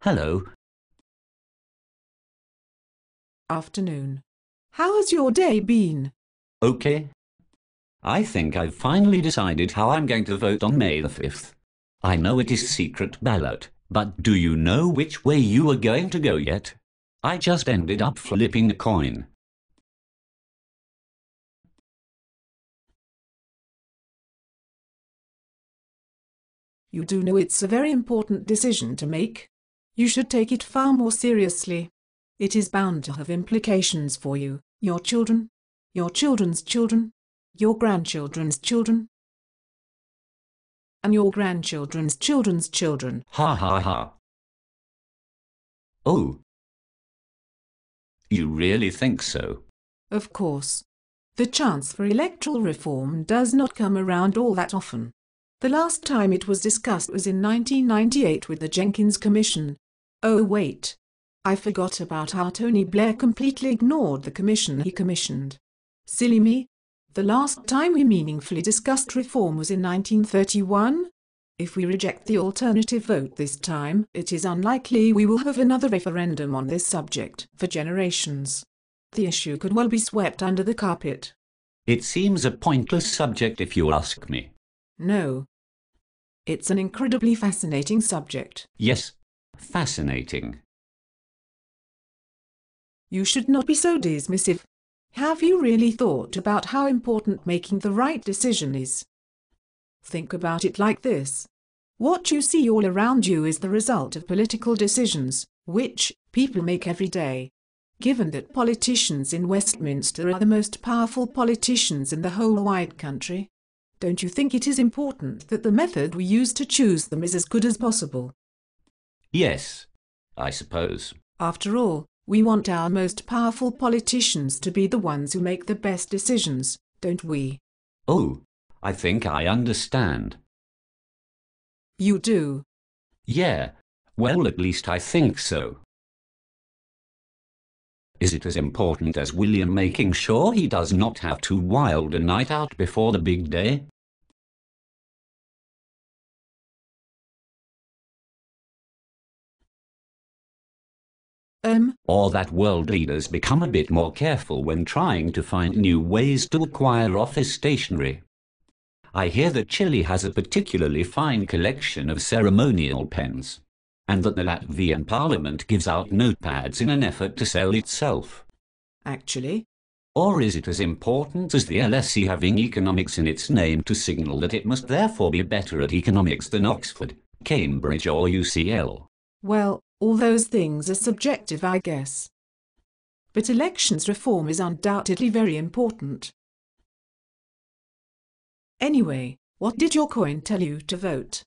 Hello. Afternoon. How has your day been? Okay. I think I've finally decided how I'm going to vote on May the 5th. I know it is secret ballot, but do you know which way you are going to go yet? I just ended up flipping a coin. You do know it's a very important decision to make. You should take it far more seriously. It is bound to have implications for you, your children, your children's children, your grandchildren's children, and your grandchildren's children's children. Ha ha ha. Oh. You really think so? Of course. The chance for electoral reform does not come around all that often. The last time it was discussed was in 1998 with the Jenkins Commission. Oh wait. I forgot about how Tony Blair completely ignored the commission he commissioned. Silly me. The last time we meaningfully discussed reform was in 1931. If we reject the alternative vote this time, it is unlikely we will have another referendum on this subject for generations. The issue could well be swept under the carpet. It seems a pointless subject if you ask me. No. It's an incredibly fascinating subject. Yes, fascinating. You should not be so dismissive. Have you really thought about how important making the right decision is? Think about it like this. What you see all around you is the result of political decisions, which people make every day. Given that politicians in Westminster are the most powerful politicians in the whole wide country, don't you think it is important that the method we use to choose them is as good as possible? Yes, I suppose. After all, we want our most powerful politicians to be the ones who make the best decisions, don't we? Oh, I think I understand. You do? Yeah, well, at least I think so. Is it as important as William making sure he does not have too wild a night out before the big day? Or that world leaders become a bit more careful when trying to find new ways to acquire office stationery. I hear that Chile has a particularly fine collection of ceremonial pens, and that the Latvian parliament gives out notepads in an effort to sell itself. Actually? Or is it as important as the LSE having economics in its name to signal that it must therefore be better at economics than Oxford, Cambridge or UCL? Well, all those things are subjective, I guess. But elections reform is undoubtedly very important. Anyway, what did your coin tell you to vote?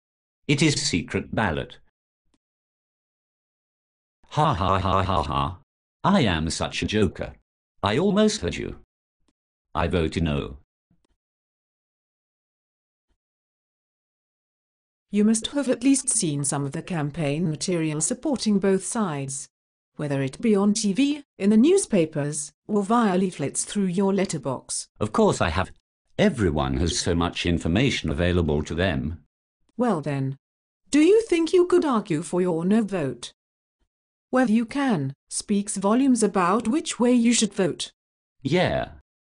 It is secret ballot. Ha ha ha ha ha. I am such a joker. I almost heard you. I voted no. You must have at least seen some of the campaign material supporting both sides, whether it be on TV, in the newspapers, or via leaflets through your letterbox. Of course I have. Everyone has so much information available to them. Well then, do you think you could argue for your no vote? Whether you can, speaks volumes about which way you should vote. Yeah,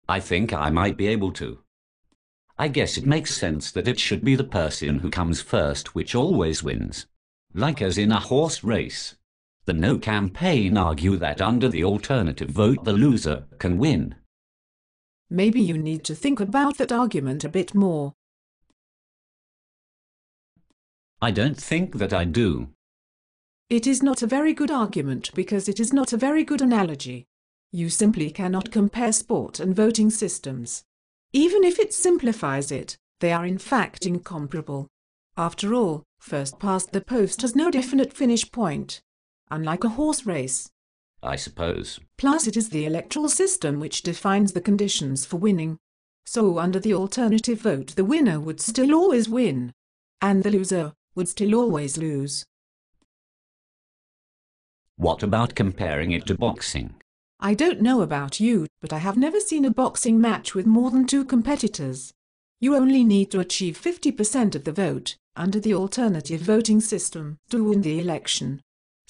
I think I might be able to. I guess it makes sense that it should be the person who comes first which always wins. Like as in a horse race. The No campaign argue that under the alternative vote the loser can win. Maybe you need to think about that argument a bit more. I don't think that I do. It is not a very good argument because it is not a very good analogy. You simply cannot compare sport and voting systems. Even if it simplifies it, they are in fact incomparable. After all, first past the post has no definite finish point, unlike a horse race. I suppose. Plus it is the electoral system which defines the conditions for winning. So under the alternative vote the winner would still always win, and the loser would still always lose. What about comparing it to boxing? I don't know about you, but I have never seen a boxing match with more than 2 competitors. You only need to achieve 50% of the vote, under the alternative voting system, to win the election.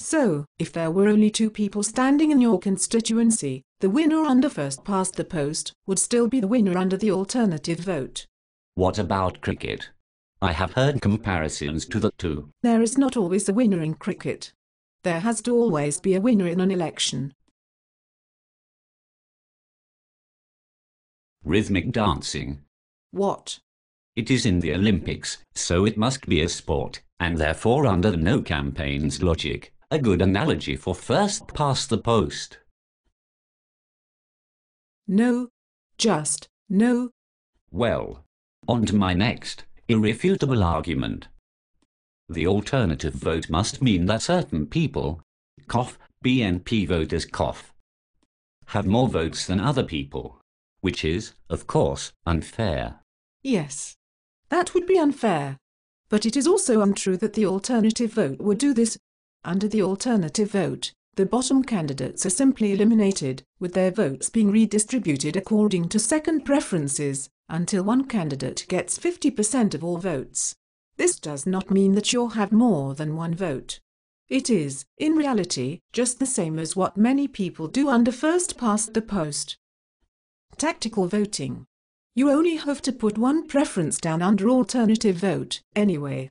So, if there were only 2 people standing in your constituency, the winner under first past the post would still be the winner under the alternative vote. What about cricket? I have heard comparisons to the two. There is not always a winner in cricket. There has to always be a winner in an election. Rhythmic dancing. What? It is in the Olympics, so it must be a sport, and therefore under the no campaigns logic, a good analogy for first past the post. No. Just no. Well, on to my next, irrefutable argument. The alternative vote must mean that certain people, BNP voters, have more votes than other people, which is, of course, unfair. Yes. That would be unfair. But it is also untrue that the alternative vote would do this. Under the alternative vote, the bottom candidates are simply eliminated, with their votes being redistributed according to second preferences, until one candidate gets 50% of all votes. This does not mean that you'll have more than one vote. It is, in reality, just the same as what many people do under first past the post. Tactical voting. You only have to put one preference down under alternative vote, anyway.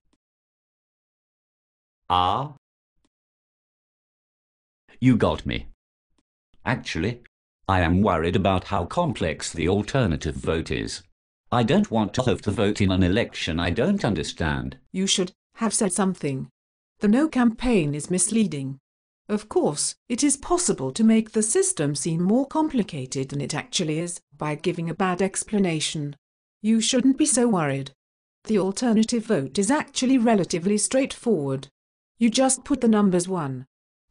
Ah? You got me. Actually, I am worried about how complex the alternative vote is. I don't want to have to vote in an election I don't understand. You should have said something. The no campaign is misleading. Of course, it is possible to make the system seem more complicated than it actually is by giving a bad explanation. You shouldn't be so worried. The alternative vote is actually relatively straightforward. You just put the numbers 1,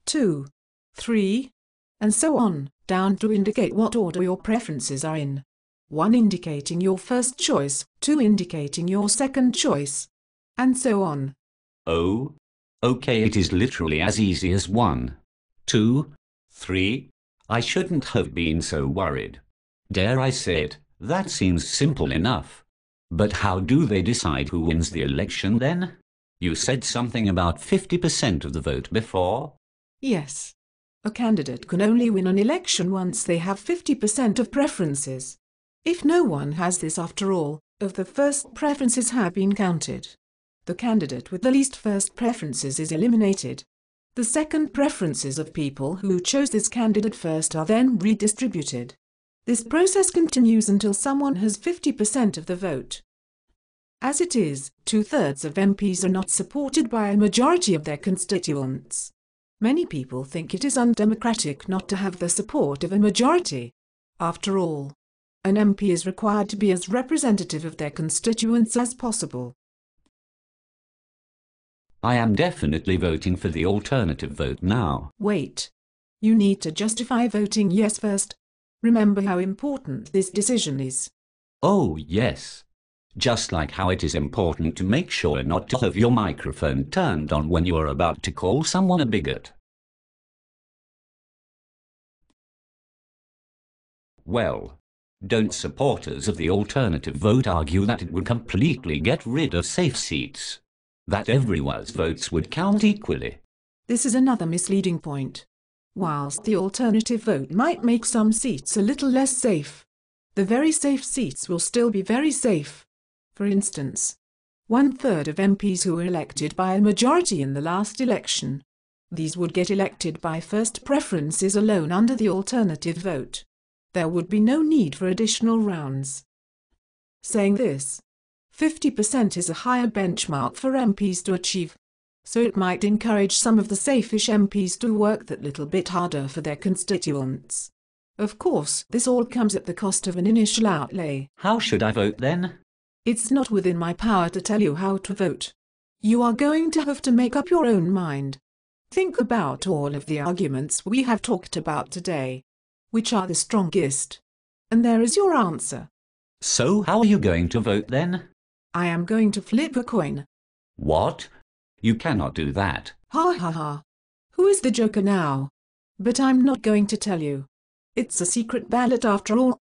2, 3, and so on, down to indicate what order your preferences are in. 1 indicating your first choice, 2 indicating your second choice, and so on. Oh? Okay, it is literally as easy as 1, 2, 3. I shouldn't have been so worried. Dare I say it, that seems simple enough. But how do they decide who wins the election then? You said something about 50% of the vote before? Yes. A candidate can only win an election once they have 50% of preferences. If no one has this after all of the first preferences have been counted, the candidate with the least first preferences is eliminated. The second preferences of people who chose this candidate first are then redistributed. This process continues until someone has 50% of the vote. As it is, 2/3 of MPs are not supported by a majority of their constituents. Many people think it is undemocratic not to have the support of a majority. After all, an MP is required to be as representative of their constituents as possible. I am definitely voting for the alternative vote now. Wait. You need to justify voting yes first. Remember how important this decision is. Oh, yes. Just like how it is important to make sure not to have your microphone turned on when you are about to call someone a bigot. Well, don't supporters of the alternative vote argue that it would completely get rid of safe seats? That everyone's votes would count equally? This is another misleading point. Whilst the alternative vote might make some seats a little less safe, the very safe seats will still be very safe. For instance, 1/3 of MPs who were elected by a majority in the last election. These would get elected by first preferences alone under the alternative vote. There would be no need for additional rounds. Saying this, 50% is a higher benchmark for MPs to achieve, so it might encourage some of the safe-ish MPs to work that little bit harder for their constituents. Of course, this all comes at the cost of an initial outlay. How should I vote then? It's not within my power to tell you how to vote. You are going to have to make up your own mind. Think about all of the arguments we have talked about today. Which are the strongest? And there is your answer. So how are you going to vote then? I am going to flip a coin. What? You cannot do that. Ha ha ha. Who is the joker now? But I'm not going to tell you. It's a secret ballot after all.